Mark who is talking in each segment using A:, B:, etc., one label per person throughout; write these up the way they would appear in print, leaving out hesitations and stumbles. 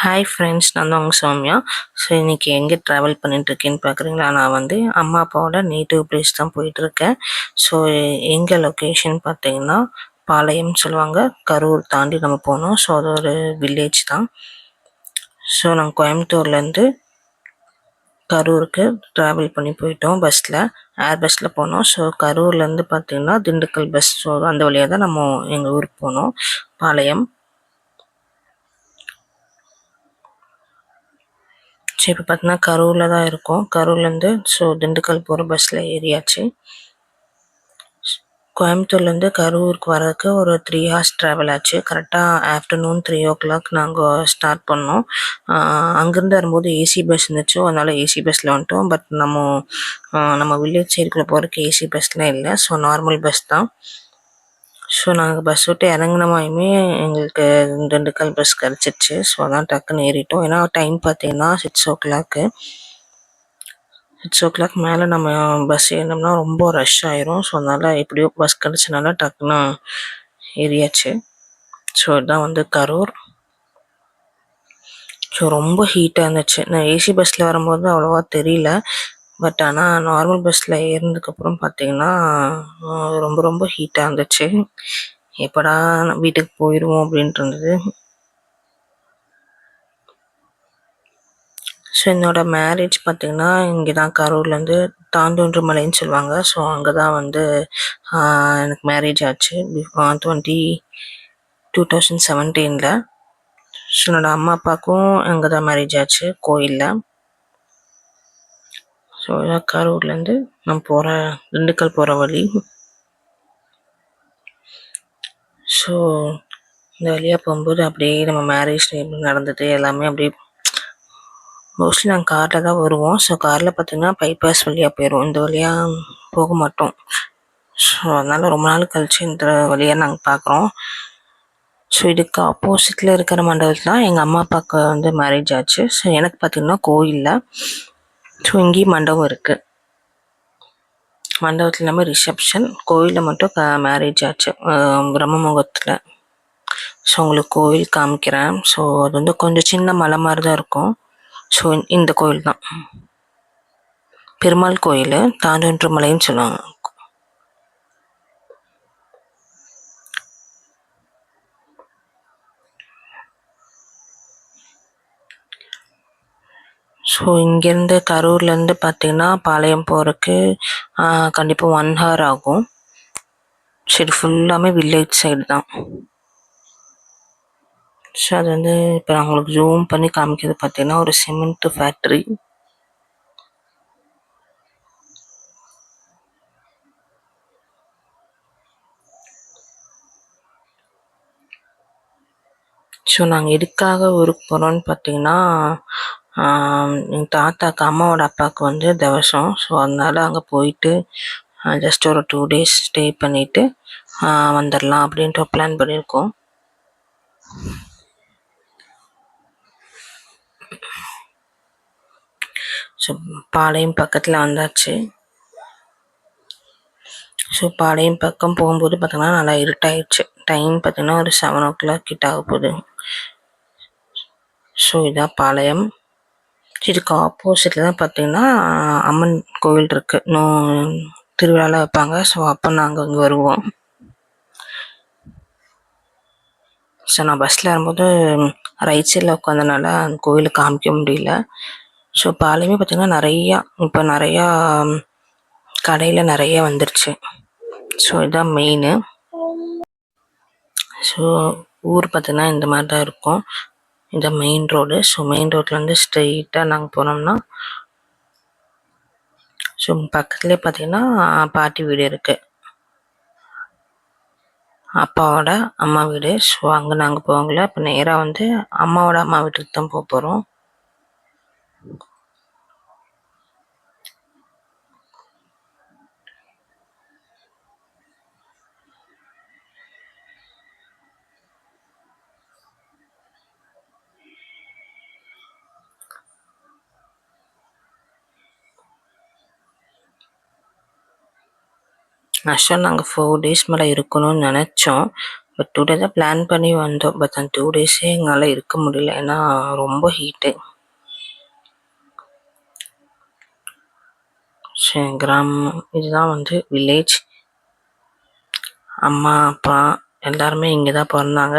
A: Hi friends, நான் தான் உங்கள் சௌமியா. ஸோ இன்றைக்கி எங்கே ட்ராவல் பண்ணிட்டுருக்கேன்னு பார்க்குறீங்களா? நான் வந்து அம்மா அப்பாவோட நேட்டிவ் பிளேஸ் தான் போயிட்டுருக்கேன். ஸோ எங்கள் லொக்கேஷன் பார்த்தீங்கன்னா பாளையம் சொல்லுவாங்க. கரூர் தாண்டி நம்ம போகணும். ஸோ அது ஒரு வில்லேஜ் தான். ஸோ நாங்கள் கோயம்புத்தூர்லேருந்து கரூருக்கு ட்ராவல் பண்ணி போயிட்டோம் பஸ்ஸில். ஏர் பஸ்ஸில் போனோம். ஸோ கரூர்லேருந்து பார்த்திங்கன்னா திண்டுக்கல் பஸ். ஸோ அந்த வழியாக தான் நம்ம எங்கள் ஊருக்கு போனோம், பாளையம். ஸோ இப்போ பார்த்தீங்கன்னா கரூரில் தான் இருக்கோம். கரூர்லேருந்து திண்டுக்கல் போகிற பஸ்ஸில் ஏறியாச்சு. கோயம்புத்தூர்லேருந்து கரூருக்கு வர்றதுக்கு ஒரு 3 ஹார்ஸ் ட்ராவல் ஆச்சு. கரெக்டாக ஆஃப்டர்நூன் 3 o'clock நாங்கள் ஸ்டார்ட் பண்ணோம். அங்கேருந்து வரும்போது ஏசி பஸ் இருந்துச்சு, அதனால் ஏசி பஸ்ஸில் வந்துட்டோம். பட் நம்ம வில்லேஜ் சைடுக்குள்ளே போகிறதுக்கு ஏசி பஸ்லாம் இல்லை. ஸோ நார்மல் பஸ் தான். ஸோ நாங்கள் பஸ் விட்டு இறங்குனமாயுமே எங்களுக்கு திண்டுக்கல் பஸ் கிடச்சிருச்சு. ஸோ அதான் டக்குன்னு ஏறிட்டோம். ஏன்னா டைம் பார்த்தீங்கன்னா 6 o'clock. 6 o'clock மேலே நம்ம பஸ் ஏறினோம்னா ரொம்ப ரஷ் ஆயிரும். ஸோ அதனால் எப்படியோ பஸ் கிடச்சனால டக்குன்னு ஏறியாச்சு. ஸோ இதுதான் வந்து கரூர். ஸோ ரொம்ப ஹீட்டாக இருந்துச்சு. நான் ஏசி பஸ்ஸில் வரும்போது அவ்வளோவா தெரியல. பட் ஆனால் நார்மல் பஸ்ஸில் ஏறினதுக்கப்புறம் பார்த்தீங்கன்னா ரொம்ப ரொம்ப ஹீட்டாக இருந்துச்சு. எப்படா வீட்டுக்கு போயிடுவோம் அப்படின்ட்டு இருந்தது. ஸோ என்னோடய மேரேஜ் பார்த்திங்கன்னா இங்கே தான் கரூர்லேருந்து தாந்தோன்று மலைன்னு சொல்லுவாங்க. ஸோ அங்கே தான் வந்து எனக்கு மேரேஜ் ஆச்சு 2017. ஸோ என்னோடய அம்மா அப்பாவுக்கும் அங்கே தான் மேரேஜ் ஆச்சு, கோயிலில். ஸோ இதான் கரூர்லேருந்து நான் திண்டுக்கல் போகிற வழி. ஸோ இந்த வழியாக போகும்போது அப்படியே நம்ம மேரேஜ் எப்படி நடந்தது எல்லாமே அப்படியே. மோஸ்ட்லி நாங்கள் காரில் தான் வருவோம். ஸோ காரில் பார்த்திங்கன்னா பைபாஸ் வழியாக போயிடுவோம், இந்த வழியாக போக மாட்டோம். ஸோ அதனால் ரொம்ப நாள் கழிச்சு இந்த வழியாக நாங்கள் பார்க்குறோம். ஸோ இதுக்கு ஆப்போசிட்டில் இருக்கிற மண்டபத்தில் தான் எங்கள் அம்மா அப்பாவுக்கு வந்து மேரேஜ் ஆச்சு. ஸோ எனக்கு பார்த்திங்கன்னா கோயிலில். ஸோ இங்கேயும் மண்டபம் இருக்குது. மண்டபத்தில் இல்லாமல் ரிசப்ஷன், கோயிலில் மட்டும் மேரேஜ் ஆச்சு பிரம்ம முகூர்த்தத்தில். ஸோ உங்களுக்கு கோவில் காமிக்கிறேன். ஸோ அது வந்து கொஞ்சம் சின்ன மலை மாதிரி தான் இருக்கும். ஸோ இந்த கோயில் தான் பெருமாள் கோயில், தாண்டொன்று மலைன்னு சொல்லுவாங்க. ஸோ இங்கேருந்து கரூர்லேருந்து பார்த்திங்கன்னா பாளையம் போகிறதுக்கு கண்டிப்பாக 1 hour ஆகும். சரி, ஃபுல்லாமே வில்லேஜ் சைடு தான். ஸோ அது வந்து இப்போ நான் உங்களுக்கு ஜூம் பண்ணி காமிக்கிறது பார்த்திங்கன்னா ஒரு சிமெண்ட் ஃபேக்ட்ரி. ஸோ நாங்கள் எதுக்காக ஊருக்கு போகிறோன்னு பார்த்தீங்கன்னா எங்கள் தாத்தாக்கு அம்மாவோட அப்பாவுக்கு வந்து தவசம். ஸோ அதனால் அங்கே போயிட்டு ஜஸ்ட் ஒரு 2 days ஸ்டே பண்ணிவிட்டு வந்துடலாம் அப்படின்ட்டு பிளான் பண்ணியிருக்கோம். ஸோ பாளையம் பக்கத்தில் வந்தாச்சு. ஸோ பாளையம் பக்கம் போகும்போது பார்த்திங்கன்னா நல்லா இருட்டாயிடுச்சு. டைம் பார்த்திங்கன்னா ஒரு 7 o'clock கிட்ட ஆக போகுது. ஸோ இதான் பாளையம். இதுக்கு ஆப்போசிட்டில் தான் பார்த்திங்கன்னா அம்மன் கோவில் இருக்குது. திருவிழாலாம் வைப்பாங்க. ஸோ அப்போ நாங்கள் அங்கே வருவோம். ஸோ நான் பஸ்ஸில் வரும்போது ரைட் சைடில் உட்காந்தனால அந்த கோவிலை காமிக்க முடியல. ஸோ பாளையமே பார்த்திங்கன்னா இப்போ நிறையா கடையில் நிறைய வந்துருச்சு. ஸோ இதுதான் மெயினு. ஸோ ஊர் பார்த்திங்கன்னா இந்த மாதிரி தான் இருக்கும். இந்த மெயின் ரோடு. ஸோ மெயின் ரோட்லேருந்து ஸ்ட்ரெயிட்டாக நாங்கள் போனோம்னா ஸோ பக்கத்துலேயே பார்த்திங்கன்னா பாட்டி வீடு இருக்குது, அப்பாவோட அம்மா வீடு. ஸோ அங்கே நாங்கள் போகல. இப்போ நேராக வந்து அம்மாவோட அம்மா வீட்டுக்கு தான் போக போகிறோம். ஆக்சுவலாக நாங்கள் 4 days மேலே இருக்கணும்னு நினச்சோம். பட் 2 டே தான் பிளான் பண்ணி வந்தோம். பட் அந்த 2 டேஸே எங்களால் இருக்க முடியல. ஏன்னா ரொம்ப ஹீட்டு. சரி, கிராமம் இதுதான் வந்து வில்லேஜ். அம்மா அப்பா எல்லாருமே இங்கே தான் பிறந்தாங்க.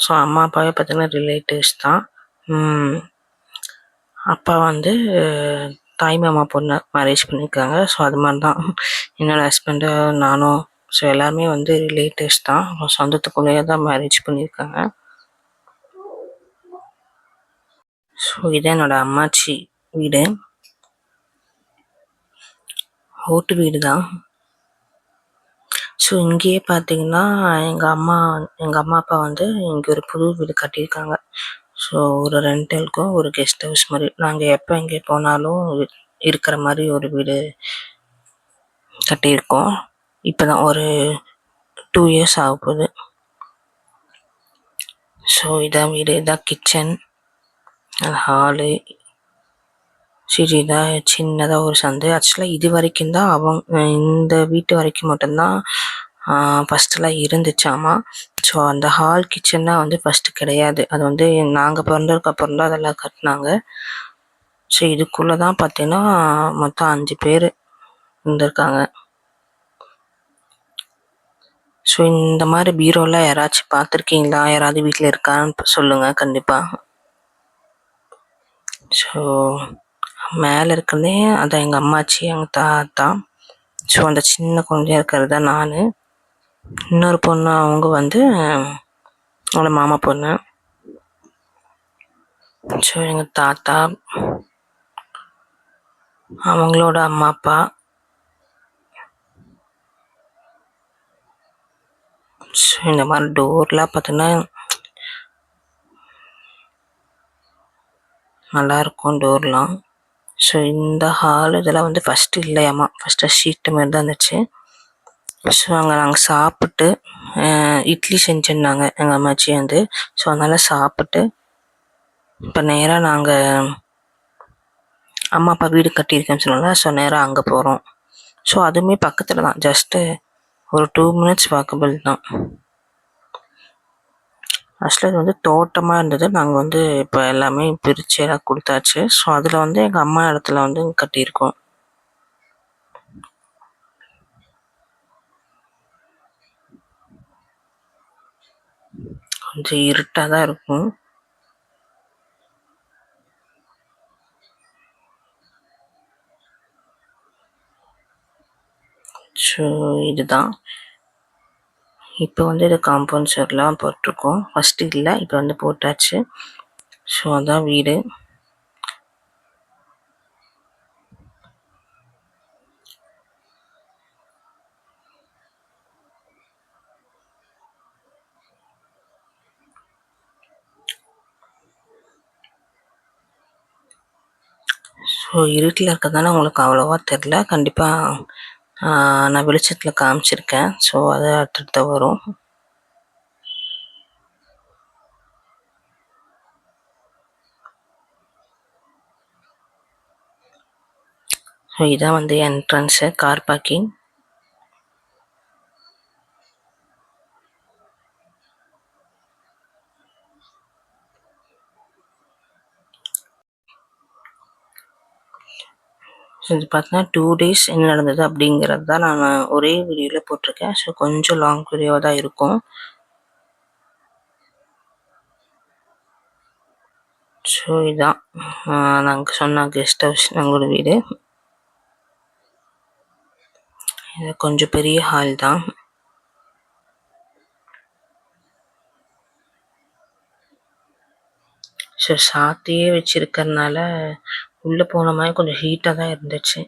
A: ஸோ அம்மா அப்பாவே பார்த்தீங்கன்னா ரிலேட்டிவ்ஸ் தான். அப்பா வந்து தாய் மாமா பொண்ணை மேரேஜ் பண்ணியிருக்காங்க. ஸோ அது மாதிரி தான் என்னோடய ஹஸ்பண்டு நானும். ஸோ எல்லாருமே வந்து ரிலேட்டிவ்ஸ் தான். சொந்தத்துக்குள்ளேயே தான் மேரேஜ் பண்ணியிருக்காங்க. ஸோ இதான் என்னோடய அம்மாச்சி வீடு. ஓட்டு வீடு தான். ஸோ இங்கேயே பார்த்தீங்கன்னா எங்கள் அம்மா அப்பா வந்து இங்கே ஒரு புது வீடு கட்டியிருக்காங்க. ஸோ ஒரு ரெண்டலுக்கும் ஒரு கெஸ்ட் ஹவுஸ் மாதிரி நாங்கள் எப்போ எங்கே போனாலும் இருக்கிற மாதிரி ஒரு வீடு கட்டியிருக்கோம். இப்போ தான் ஒரு 2 இயர்ஸ் ஆக போகுது. ஸோ இதான் வீடு, இதான் கிச்சன், ஹாலு. சரி, இதான் சின்னதாக ஒரு சந்து. ஆக்சுவலாக இது வரைக்கும் தான் இந்த வீட்டு வரைக்கும் மட்டும்தான் ஃபஸ்ட்டெல்லாம் இருந்துச்சாமா. ஸோ அந்த ஹால் கிச்சன் தான் வந்து ஃபஸ்ட்டு கிடையாது. அது வந்து நாங்கள் பிறந்ததுக்கப்புறம் தான் அதெல்லாம் கட்டினாங்க. ஸோ இதுக்குள்ளே தான் பார்த்தீங்கன்னா மொத்தம் 5 பேர் இருந்திருக்காங்க. ஸோ இந்த மாதிரி பீரோலாம் யாராச்சும் பார்த்துருக்கீங்களா? யாராவது வீட்டில் இருக்கான்னு சொல்லுங்கள் கண்டிப்பாக. ஸோ மேலே இருக்கிறதே அதான் எங்கள் அம்மாச்சி, எங்கள் தாத்தா. ஸோ அந்த சின்ன குழந்தையா இருக்கிறது தான் நான். இன்னொரு பொண்ணு அவங்க வந்து அவங்களோட மாமா பொண்ணு. ஸோ எங்கள் தாத்தா, அவங்களோட அம்மா அப்பா. ஸோ இந்த மாதிரி டோர்லாம் பார்த்தீங்கன்னா நல்லாயிருக்கும் டோர்லாம். ஸோ இந்த ஹால் இதெல்லாம் வந்து ஃபஸ்ட்டு இல்லையாம்மா. ஃபஸ்ட்டு ஷீட்டு மாதிரி தான் இருந்துச்சு. ஸோ அங்கே நாங்கள் சாப்பிட்டு இட்லி செஞ்சுருந்தாங்க எங்கள் அம்மாச்சி வந்து. ஸோ அதனால் சாப்பிட்டு இப்போ நேராக நாங்கள் அம்மா அப்பா வீடு கட்டியிருக்கேன்னு சொன்னோம்ல. ஸோ நேராக அங்கே போகிறோம். ஸோ அதுவுமே பக்கத்தில் தான், ஜஸ்ட்டு ஒரு 2 மினிட்ஸ் வாக்கபிள் தான். ஆக்சுவலாக இது வந்து தோட்டமாக இருந்தது. நாங்கள் வந்து இப்போ எல்லாமே பிரித்து எல்லாம் கொடுத்தாச்சு. ஸோ அதில் வந்து எங்கள் அம்மா இடத்துல வந்து கட்டியிருக்கோம். கொஞ்சம் இருட்டாக தான் இருக்கும். ஸோ இதுதான் இப்போ வந்து இது காம்பவுண்ட் சுவர்லாம் போட்டிருக்கோம். ஃபஸ்ட்டு இல்லை, இப்போ வந்து போட்டாச்சு. ஸோ அதான் வீடு. ஸோ இருட்டில் இருக்கிறதுனால உங்களுக்கு அவ்வளோவா தெரில. கண்டிப்பாக நான் வெளிச்சத்தில் காமிச்சிருக்கேன். ஸோ அது அடுத்தடுத்து வரும். ஸோ இதான் வந்து என்ட்ரன்ஸு, கார் பார்க்கிங். ஸோ இது பார்த்தீங்கன்னா 2 டேஸ் என்ன நடந்தது அப்படிங்கிறது தான் நான் ஒரே வீடியோவில் போட்டிருக்கேன். ஸோ கொஞ்சம் லாங் வீடியோவாக தான் இருக்கும். ஸோ இதான் நாங்கள் சொன்ன கெஸ்ட் ஹவுஸ், எங்களோட வீடு. இது கொஞ்சம் பெரிய ஹால் தான். ஸோ சாத்தியே வச்சுருக்கறனால உள்ளே போன மாதிரி கொஞ்சம் ஹீட்டாக தான் இருந்துச்சு.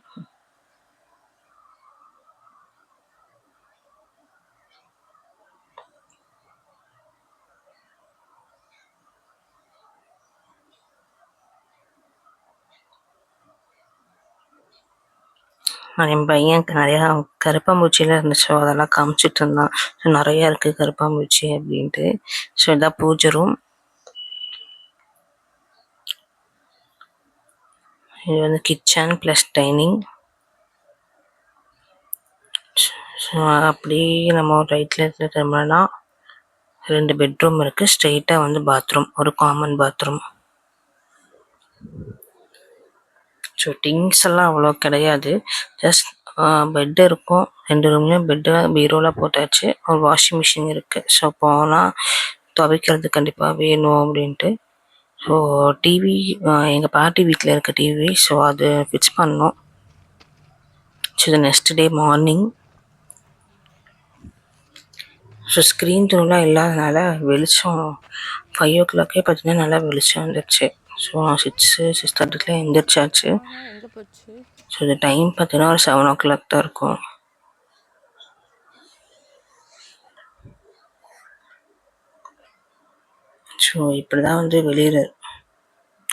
A: என் பையனுக்கு நிறையா கருப்பாம்பூச்சிலாம் இருந்துச்சு. ஸோ அதெல்லாம் காமிச்சிட்டு இருந்தான். ஸோ நிறையா இருக்குது கருப்பாம்பூச்சி அப்படின்ட்டு. ஸோ இதான் பூஜை ரூம். இது வந்து kitchen plus dining. So so அப்படியே நம்ம ரைட்டில் இருக்கிற திரும்பினா 2 பெட்ரூம் இருக்குது. ஸ்ட்ரெயிட்டாக வந்து பாத்ரூம், ஒரு காமன் பாத்ரூம். ஸோ திங்ஸ் எல்லாம் அவ்வளோ கிடையாது. ஜஸ்ட் பெட்டு இருக்கும். 2 ரூம்லேயும் பெட்டு பீரோவில் போட்டாச்சு. ஒரு வாஷிங் மிஷின் இருக்குது. ஸோ போனால் துவைக்கிறது கண்டிப்பாக வேணும் அப்படின்ட்டு. ஸோ டிவி எங்கள் பாட்டி வீட்டில் இருக்க டிவி. ஸோ அது ஃபிக்ஸ் பண்ணோம். ஸோ இது next day morning. So screen டூலாம் இல்லாதனால வெளிச்சம் 5 o'clock பார்த்தீங்கன்னா நல்லா வெளிச்சம் வந்துடுச்சு. ஸோ 6:30 எந்திரிச்சாச்சு. ஸோ இது டைம் பார்த்தீங்கன்னா ஒரு 7 o'clock தான் இருக்கும். ஸோ இப்படி தான் வந்து வெளியில்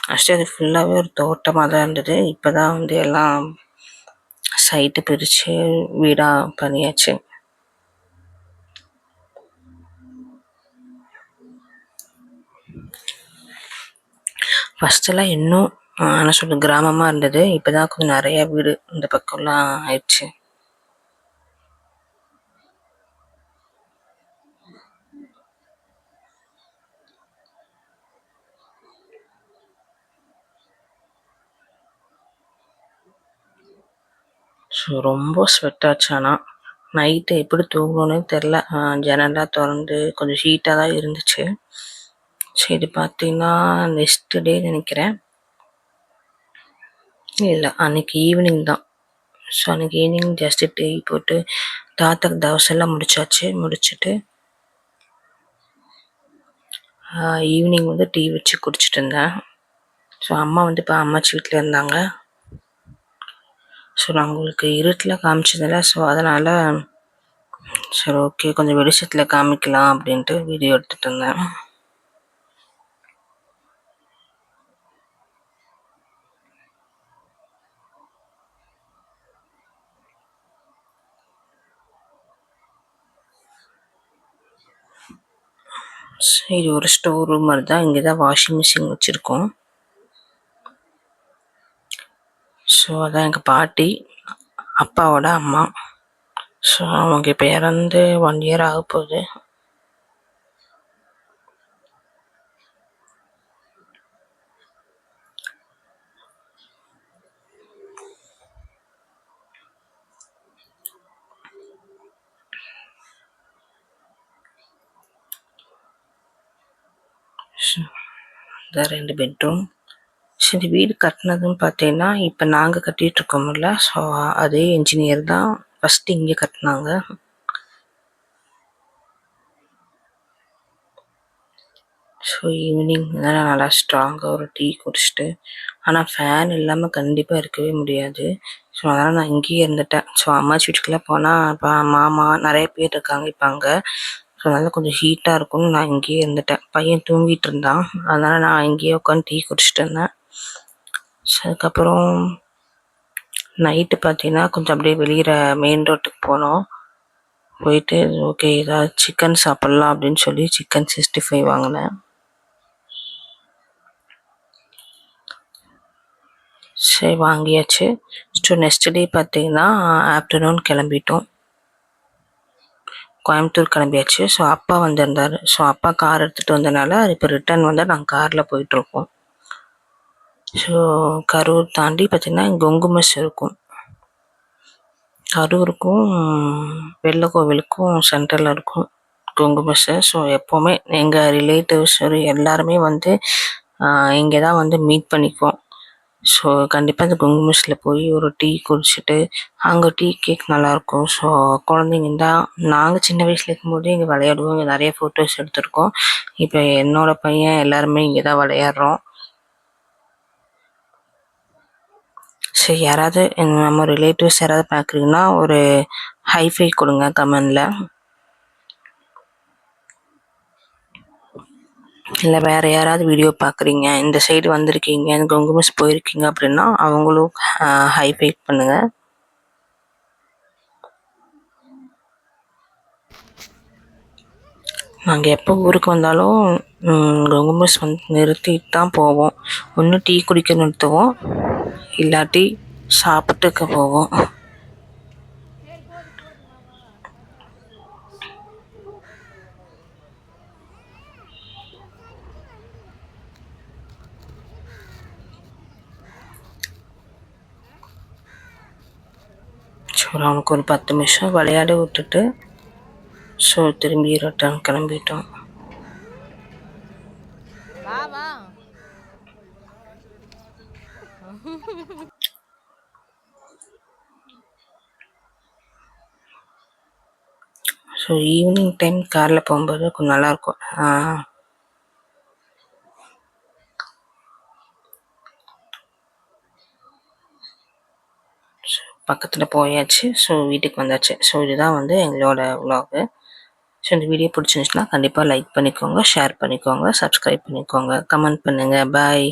A: ஃபஸ்ட்டு அது ஃபுல்லாகவே ஒரு தோட்டமாக தான் இருந்தது. இப்போ தான் வந்து எல்லாம் சைட்டு பிரித்து வீடாக பண்ணியாச்சு. ஃபஸ்ட்டெல்லாம் இன்னும் என்ன சொல்கிறது கிராமமாக இருந்தது. இப்போ தான் கொஞ்சம் நிறையா வீடு இந்த பக்கம்லாம் ஆயிடுச்சு. ஸோ ரொம்ப ஸ்வெட் ஆச்சு. ஆனால் நைட்டு எப்படி தூங்கணுன்னே தெரில. ஜன்னலாம் திறந்து கொஞ்சம் ஹீட்டாக தான் இருந்துச்சு. சரி இது பார்த்தீங்கன்னா நெக்ஸ்ட் டே நினைக்கிறேன். இல்லை அன்றைக்கி ஈவினிங் தான். ஸோ அன்றைக்கி ஈவினிங் ஜஸ்ட்டு டீ போட்டு தாத்தாக்கு தவசெல்லாம் முடிச்சாச்சு. முடிச்சுட்டு ஈவினிங் வந்து டீ வச்சு குடிச்சிட்டு இருந்தேன். ஸோ அம்மா வந்து இப்போ அம்மாச்சி வீட்டில் இருந்தாங்க. ஸோ நான் உங்களுக்கு இருட்டில் காமிச்சதில்ல. ஸோ அதனால் சரி ஓகே கொஞ்சம் வெளிச்சத்தில் காமிக்கலாம் அப்படின்ட்டு வீடியோ எடுத்துகிட்டு இருந்தேன். இது ஒரு ஸ்டோர் ரூம் மாதிரி தான். இங்கே தான் வாஷிங் மிஷின் வச்சுருக்கோம். ஸோ அதான் எங்கள் பாட்டி, அப்பாவோட அம்மா. ஸோ அவங்க இப்போ இறந்து 1 year ஆக போகுது. இதான் 2 பெட்ரூம். சரி வீடு கட்டினதுன்னு பார்த்தீங்கன்னா இப்போ நாங்கள் கட்டிகிட்ருக்கோம்ல. ஸோ அதே இன்ஜினியர் தான் ஃபஸ்ட்டு இங்கே கட்டினாங்க. ஸோ ஈவினிங் நல்லா ஸ்ட்ராங்காக ஒரு டீ குடிச்சிட்டு, ஆனால் ஃபேன் இல்லாமல் கண்டிப்பாக இருக்கவே முடியாது. ஸோ அதனால் நான் இங்கேயே இருந்துட்டேன். ஸோ அம்மாச்சி வீட்டுக்கெல்லாம் போனால் இப்போ மாமா நிறைய பேர் இருக்காங்க இப்போ அங்கே. ஸோ அதனால் கொஞ்சம் ஹீட்டாக இருக்கும்னு நான் இங்கேயே இருந்துட்டேன். பையன் தூங்கிட்டு இருந்தான். அதனால் நான் இங்கேயே உட்காந்து டீ குடிச்சிட்டு இருந்தேன். ஸோ அதுக்கப்புறம் நைட்டு பார்த்தீங்கன்னா கொஞ்சம் அப்படியே வெளியில் மெயின் ரோட்டுக்கு போனோம். போயிட்டு ஓகே ஏதாவது சிக்கன் சாப்பிட்லாம் அப்படின்னு சொல்லி சிக்கன் 65 வாங்கினேன். சரி வாங்கியாச்சு. ஸோ நெக்ஸ்ட் டே பார்த்தீங்கன்னா ஆஃப்டர்நூன் கிளம்பிட்டோம். கோயம்புத்தூர் கிளம்பியாச்சு. ஸோ அப்பா வந்திருந்தார். ஸோ அப்பா கார் எடுத்துகிட்டு வந்தனால இப்போ ரிட்டர்ன் வந்தால் நாங்கள் காரில் போயிட்டுருக்கோம். ஸோ கரூர் தாண்டி பார்த்திங்கன்னா கொங்கு மெஸ் இருக்கும். கரூருக்கும் வெள்ளக்கோவிலுக்கும் சென்டரில் இருக்கும் கொங்கு மெஸ்ஸு. ஸோ எப்போவுமே எங்கள் ரிலேட்டிவ்ஸ் எல்லாருமே வந்து இங்கே தான் வந்து மீட் பண்ணிக்குவோம். ஸோ கண்டிப்பாக இந்த கொங்கு மெஸ்ஸில் போய் ஒரு டீ குடிச்சிட்டு அங்கே டீ கேக் நல்லாயிருக்கும். ஸோ குழந்தைங்க தான் நாங்கள் சின்ன வயசில் இருக்கும்போது இங்கே விளையாடுவோம். இங்கே நிறைய ஃபோட்டோஸ் எடுத்திருக்கோம். இப்போ என்னோடய பையன் எல்லாருமே இங்கே தான் விளையாடுறோம். சரி யாராவது நம்ம ரிலேட்டிவ்ஸ் யாராவது பார்க்குறீங்கன்னா ஒரு ஹைஃபை கொடுங்க கமெண்டில். இல்லை வேறு யாராவது வீடியோ பார்க்குறீங்க, இந்த சைடு வந்திருக்கீங்க, இந்த கொங்கு மெஸ் போயிருக்கீங்க அப்படின்னா அவங்களும் ஹைஃபை பண்ணுங்கள். நாங்கள் எப்போ ஊருக்கு வந்தாலும் கொங்கு மெஸ் வந்து நிறுத்திட்டு தான் போவோம். ஒன்று டீ குடிக்க நிறுத்துவோம், இல்லாட்டி சாப்பிட்டுக்க போவோம். ஸோ அவனுக்கு ஒரு 10 நிமிஷம் விளையாட விட்டுட்டு ஸோ திரும்பி ரிட்டர்ன் கிளம்பிட்டோம். ஸோ ஈவினிங் டைம் காரில் போகும்போது கொஞ்சம் நல்லாயிருக்கும். ஸோ பக்கத்தில் போயாச்சு. ஸோ வீட்டுக்கு வந்தாச்சு. ஸோ இதுதான் வந்து எங்களோட விலாகு. ஸோ இந்த வீடியோ பிடிச்சிருந்துச்சுன்னா கண்டிப்பாக லைக் பண்ணிக்கோங்க, ஷேர் பண்ணிக்கோங்க, சப்ஸ்கிரைப் பண்ணிக்கோங்க, கமெண்ட் பண்ணுங்கள். பாய்.